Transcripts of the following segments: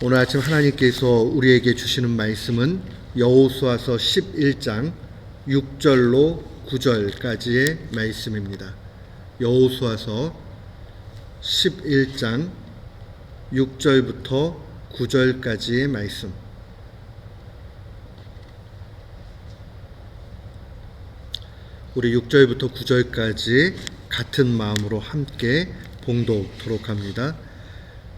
오늘 아침 하나님께서 우리에게 주시는 말씀은 여호수아서 11장 6절로 9절까지의 말씀입니다. 여호수아서 11장 6절부터 9절까지의 말씀. 우리 6절부터 9절까지 같은 마음으로 함께 봉독토록 합니다.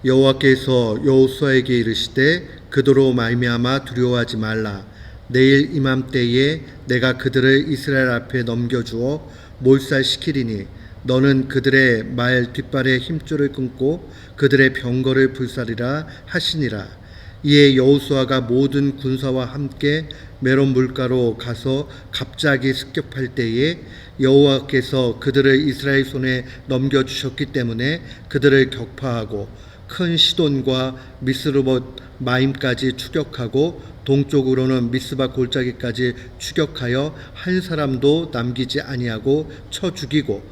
여호와께서 여호수아에게 이르시되 그도로 말미암아 두려워하지 말라. 내일 이맘때에 내가 그들을 이스라엘 앞에 넘겨주어 몰살시키리니 너는 그들의 말 뒷발의 힘줄을 끊고 그들의 병거를 불사리라 하시니라. 이에 여호수아가 모든 군사와 함께 메론 물가로 가서 갑자기 습격할 때에 여호와께서 그들을 이스라엘 손에 넘겨주셨기 때문에 그들을 격파하고 큰 시돈과 미스르봇 마임까지 추격하고 동쪽으로는 미스바 골짜기까지 추격하여 한 사람도 남기지 아니하고 쳐 죽이고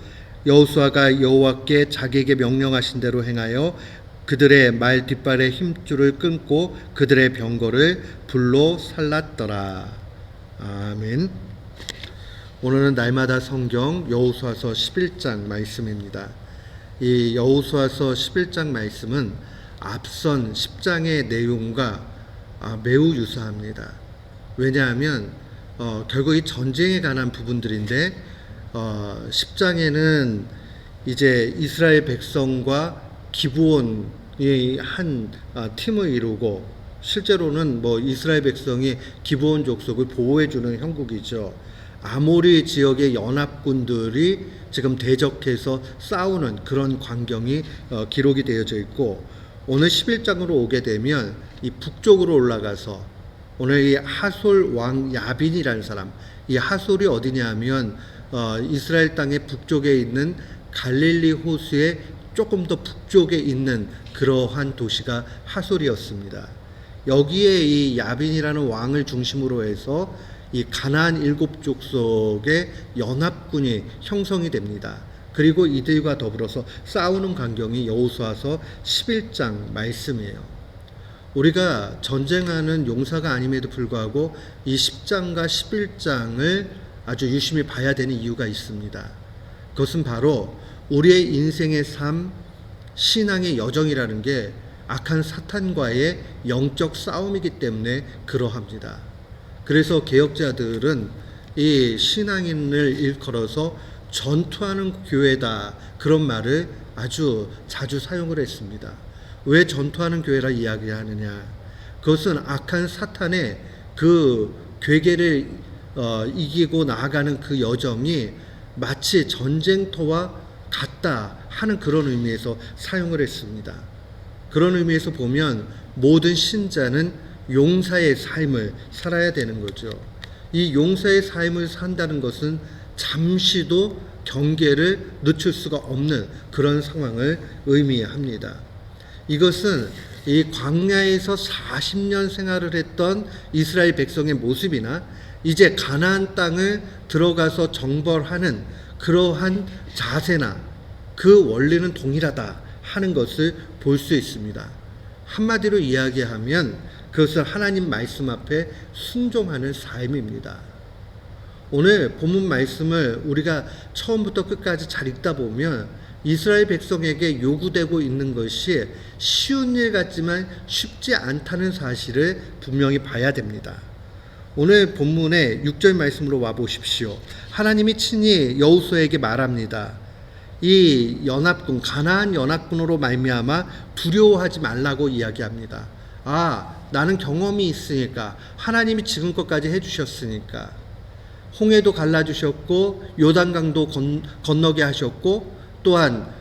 여호수아가 여호와께 자기에게 명령하신 대로 행하여 그들의 말 뒷발의 힘줄을 끊고 그들의 병거를 불로 살랐더라. 아멘. 오늘은 날마다 성경 여호수아서 11장 말씀입니다. 이 여호수아서 11장 말씀은 앞선 10장의 내용과 매우 유사합니다. 왜냐하면 결국 이 전쟁에 관한 부분들인데 10장에는 이제 이스라엘 백성과 기브온이 한 팀을 이루고 실제로는 이스라엘 백성이 기브온 족속을 보호해주는 형국이죠. 아모리 지역의 연합군들이 지금 대적해서 싸우는 그런 광경이 기록이 되어져 있고, 오늘 11장으로 오게 되면 이 북쪽으로 올라가서 오늘 이 하솔 왕 야빈이라는 사람, 이 하솔이 어디냐 하면 이스라엘 땅의 북쪽에 있는 갈릴리 호수의 조금 더 북쪽에 있는 그러한 도시가 하솔이었습니다. 여기에 이 야빈이라는 왕을 중심으로 해서 이 가나안 7족속의 연합군이 형성이 됩니다. 그리고 이들과 더불어서 싸우는 광경이 여호수아서 11장 말씀이에요. 우리가 전쟁하는 용사가 아님에도 불구하고 이 10장과 11장을 아주 유심히 봐야 되는 이유가 있습니다. 그것은 바로 우리의 인생의 삶, 신앙의 여정이라는 게 악한 사탄과의 영적 싸움이기 때문에 그러합니다. 그래서 개혁자들은 이 신앙인을 일컬어서 전투하는 교회다, 그런 말을 아주 자주 사용을 했습니다. 왜 전투하는 교회라 이야기하느냐? 그것은 악한 사탄의 그 괴계를 이기고 나아가는 그 여정이 마치 전쟁터와 같다 하는 그런 의미에서 사용을 했습니다. 그런 의미에서 보면 모든 신자는 용사의 삶을 살아야 되는 거죠. 이 용사의 삶을 산다는 것은 잠시도 경계를 늦출 수가 없는 그런 상황을 의미합니다. 이것은 이 광야에서 40년 생활을 했던 이스라엘 백성의 모습이나 이제 가나안 땅을 들어가서 정벌하는 그러한 자세나 그 원리는 동일하다 하는 것을 볼 수 있습니다. 한마디로 이야기하면 그것은 하나님 말씀 앞에 순종하는 삶입니다. 오늘 본문 말씀을 우리가 처음부터 끝까지 잘 읽다 보면 이스라엘 백성에게 요구되고 있는 것이 쉬운 일 같지만 쉽지 않다는 사실을 분명히 봐야 됩니다. 오늘 본문의 6절 말씀으로 와보십시오. 하나님이 친히 여호수아에게 말합니다. 이 연합군, 가나안 연합군으로 말미암아 두려워하지 말라고 이야기합니다. 나는 경험이 있으니까, 하나님이 지금껏까지 해주셨으니까, 홍해도 갈라주셨고 요단강도 건너게 하셨고, 또한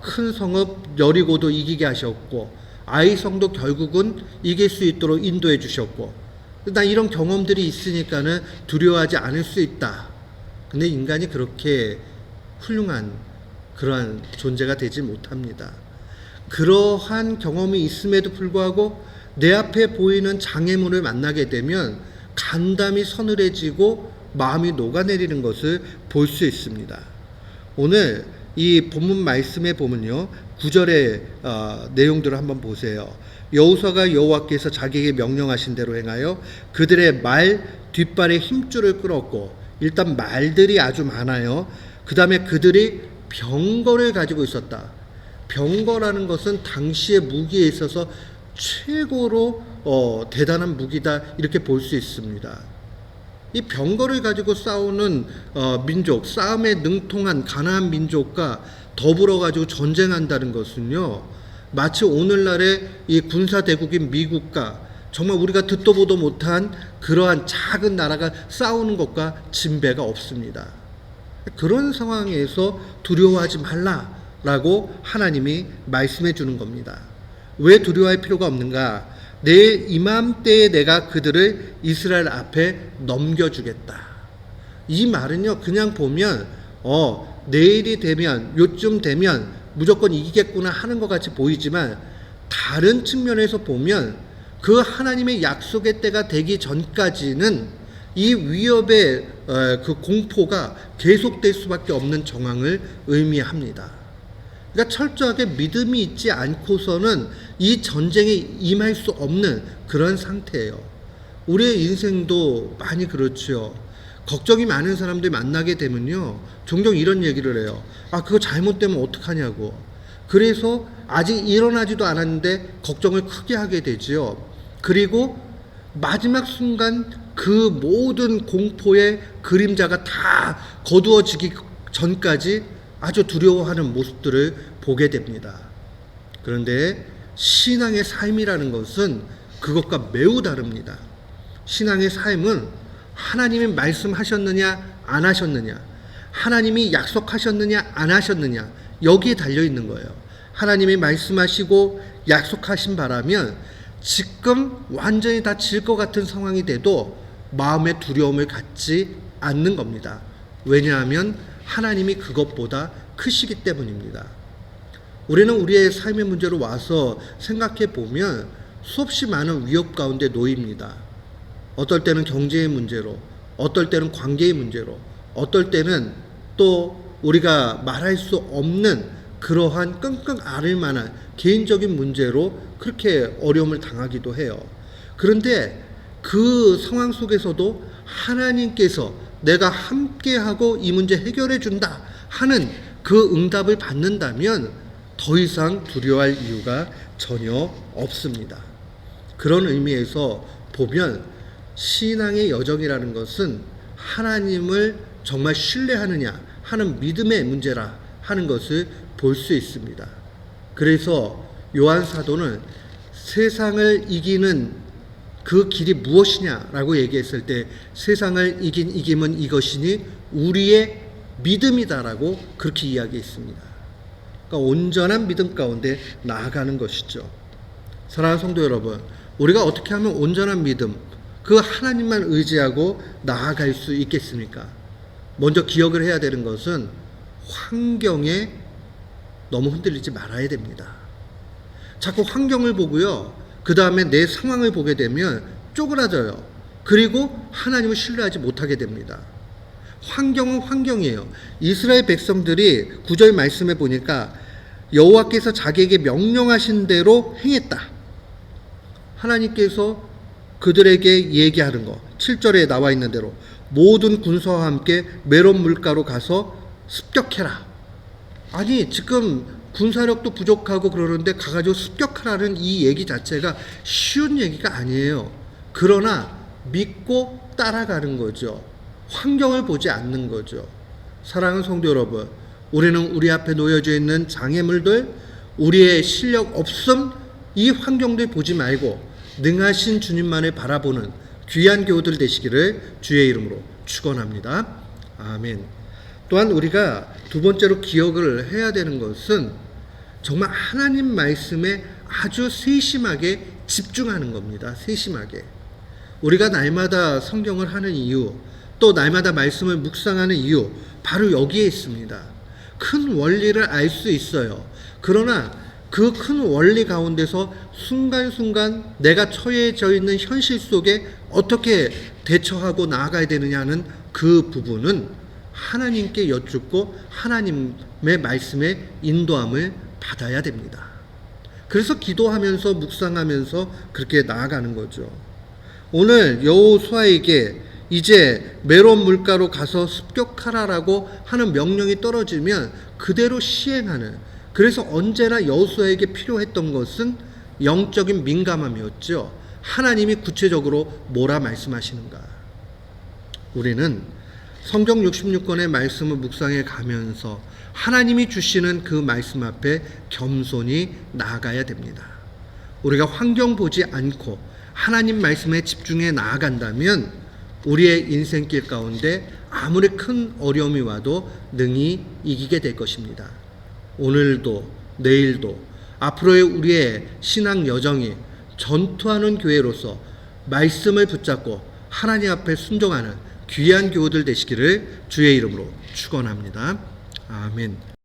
큰 성읍 여리고도 이기게 하셨고, 아이성도 결국은 이길 수 있도록 인도해 주셨고, 나 이런 경험들이 있으니까는 두려워하지 않을 수 있다. 근데 인간이 그렇게 훌륭한 그러한 존재가 되지 못합니다. 그러한 경험이 있음에도 불구하고 내 앞에 보이는 장애물을 만나게 되면 간담이 서늘해지고 마음이 녹아내리는 것을 볼 수 있습니다. 오늘 이 본문 말씀에 보면요, 9절의 내용들을 한번 보세요. 여호수아가 여호와께서 자기에게 명령하신 대로 행하여 그들의 말 뒷발에 힘줄을 끌었고, 일단 말들이 아주 많아요. 그 다음에 그들이 병거를 가지고 있었다. 병거라는 것은 당시의 무기에 있어서 최고로 대단한 무기다, 이렇게 볼 수 있습니다. 이 병거를 가지고 싸우는 민족, 싸움에 능통한 가나안 민족과 더불어 가지고 전쟁한다는 것은요, 마치 오늘날의 이 군사 대국인 미국과 정말 우리가 듣도 보도 못한 그러한 작은 나라가 싸우는 것과 진배가 없습니다. 그런 상황에서 두려워하지 말라라고 하나님이 말씀해 주는 겁니다. 왜 두려워할 필요가 없는가? 내일 이맘때에 내가 그들을 이스라엘 앞에 넘겨주겠다. 이 말은요, 그냥 보면 내일이 되면, 요쯤 되면 무조건 이기겠구나 하는 것 같이 보이지만, 다른 측면에서 보면 그 하나님의 약속의 때가 되기 전까지는 이 위협의 그 공포가 계속될 수밖에 없는 정황을 의미합니다. 그러니까 철저하게 믿음이 있지 않고서는 이 전쟁에 임할 수 없는 그런 상태예요. 우리의 인생도 많이 그렇죠. 걱정이 많은 사람들 만나게 되면요, 종종 이런 얘기를 해요. 그거 잘못되면 어떡하냐고. 그래서 아직 일어나지도 않았는데 걱정을 크게 하게 되지요. 그리고 마지막 순간 그 모든 공포의 그림자가 다 거두어지기 전까지 아주 두려워하는 모습들을 보게 됩니다. 그런데 신앙의 삶이라는 것은 그것과 매우 다릅니다. 신앙의 삶은 하나님이 말씀하셨느냐 안 하셨느냐, 하나님이 약속하셨느냐 안 하셨느냐, 여기에 달려있는 거예요. 하나님이 말씀하시고 약속하신 바라면 지금 완전히 다 질 것 같은 상황이 돼도 마음의 두려움을 갖지 않는 겁니다. 왜냐하면 하나님이 그것보다 크시기 때문입니다. 우리는 우리의 삶의 문제로 와서 생각해 보면 수없이 많은 위협 가운데 놓입니다. 어떨 때는 경제의 문제로, 어떨 때는 관계의 문제로, 어떨 때는 또 우리가 말할 수 없는 그러한 끙끙 앓을 만한 개인적인 문제로 그렇게 어려움을 당하기도 해요. 그런데 그 상황 속에서도 하나님께서 내가 함께하고 이 문제 해결해 준다 하는 그 응답을 받는다면 더 이상 두려워할 이유가 전혀 없습니다. 그런 의미에서 보면 신앙의 여정이라는 것은 하나님을 정말 신뢰하느냐 하는 믿음의 문제라 하는 것을 볼 수 있습니다. 그래서 요한 사도는 세상을 이기는 그 길이 무엇이냐라고 얘기했을 때 세상을 이긴 이김은 이것이니 우리의 믿음이다라고 그렇게 이야기했습니다. 그러니까 온전한 믿음 가운데 나아가는 것이죠. 사랑하는 성도 여러분, 우리가 어떻게 하면 온전한 믿음, 그 하나님만 의지하고 나아갈 수 있겠습니까? 먼저 기억을 해야 되는 것은 환경에 너무 흔들리지 말아야 됩니다. 자꾸 환경을 보고요, 그 다음에 내 상황을 보게 되면 쪼그라져요. 그리고 하나님을 신뢰하지 못하게 됩니다. 환경은 환경이에요. 이스라엘 백성들이 9절 말씀에 보니까 여호와께서 자기에게 명령하신 대로 행했다. 하나님께서 그들에게 얘기하는 거, 7절에 나와 있는 대로 모든 군사와 함께 메론 물가로 가서 습격해라. 아니, 지금 군사력도 부족하고 그러는데 가가지고 습격하라는 이 얘기 자체가 쉬운 얘기가 아니에요. 그러나 믿고 따라가는 거죠. 환경을 보지 않는 거죠. 사랑하는 성도 여러분, 우리는 우리 앞에 놓여져 있는 장애물들, 우리의 실력 없음, 이 환경들 보지 말고 능하신 주님만을 바라보는 귀한 교우들 되시기를 주의 이름으로 축원합니다. 아멘. 또한 우리가 두 번째로 기억을 해야 되는 것은 정말 하나님 말씀에 아주 세심하게 집중하는 겁니다. 세심하게. 우리가 날마다 성경을 하는 이유, 또 날마다 말씀을 묵상하는 이유, 바로 여기에 있습니다. 큰 원리를 알 수 있어요. 그러나 그 큰 원리 가운데서 순간순간 내가 처해져 있는 현실 속에 어떻게 대처하고 나아가야 되느냐는 그 부분은 하나님께 여쭙고 하나님 말씀의 인도함을 받아야 됩니다. 그래서 기도하면서 묵상하면서 그렇게 나아가는 거죠. 오늘 여호수아에게 이제 메론 물가로 가서 습격하라라고 하는 명령이 떨어지면 그대로 시행하는, 그래서 언제나 여호수아에게 필요했던 것은 영적인 민감함이었죠. 하나님이 구체적으로 뭐라 말씀하시는가. 우리는 성경 66권의 말씀을 묵상해 가면서 하나님이 주시는 그 말씀 앞에 겸손히 나아가야 됩니다. 우리가 환경 보지 않고 하나님 말씀에 집중해 나아간다면 우리의 인생길 가운데 아무리 큰 어려움이 와도 능히 이기게 될 것입니다. 오늘도 내일도 앞으로의 우리의 신앙 여정이 전투하는 교회로서 말씀을 붙잡고 하나님 앞에 순종하는 귀한 교우들 되시기를 주의 이름으로 축원합니다. 아멘.